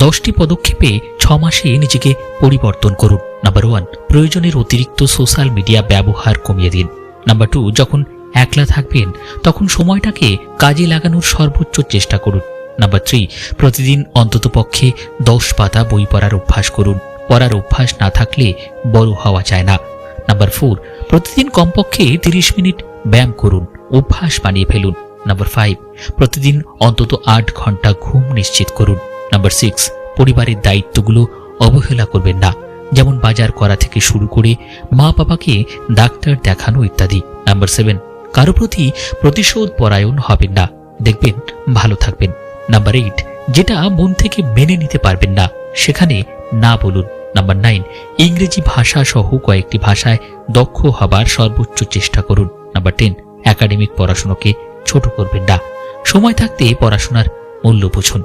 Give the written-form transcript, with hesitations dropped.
10টি পদক্ষেপে 6 মাসে নিজেকে পরিবর্তন করুন। নাম্বার 1, প্রয়োজনের অতিরিক্ত সোশ্যাল মিডিয়া ব্যবহার কমিয়ে দিন। নাম্বার 2, যখন একলা থাকবেন তখন সময়টাকে কাজে লাগানোর সর্বোচ্চ চেষ্টা করুন। নাম্বার 3, প্রতিদিন অন্ততপক্ষে 10 পাতা বই পড়ার অভ্যাস করুন। পড়ার অভ্যাস না থাকলে বড় হওয়া যায় না। নাম্বার 4, প্রতিদিন কমপক্ষে 30 মিনিট ব্যায়াম করুন, অভ্যাস বানিয়ে ফেলুন। নাম্বার 5, প্রতিদিন অন্তত 8 ঘন্টা ঘুম নিশ্চিত করুন। নাম্বার 6, পরিবারের দায়িত্বগুলো অবহেলা করবেন না, যেমন বাজার করা থেকে শুরু করে মা বাবাকে ডাক্তার দেখানো ইত্যাদি। নাম্বার 7, কারো প্রতি প্রতিশোধ পরায়ণ হবেন না, দেখবেন ভালো থাকবেন। নাম্বার 8, যেটা মন থেকে মেনে নিতে পারবেন না সেখানে না বলুন। নাম্বার 9, ইংরেজি ভাষা সহ কয়েকটি ভাষায় দক্ষ হবার সর্বোচ্চ চেষ্টা করুন। নাম্বার 10, একাডেমিক পড়াশোনাকে ছোট করবেন না, সময় থাকতে পড়াশোনার মূল্য বুঝুন।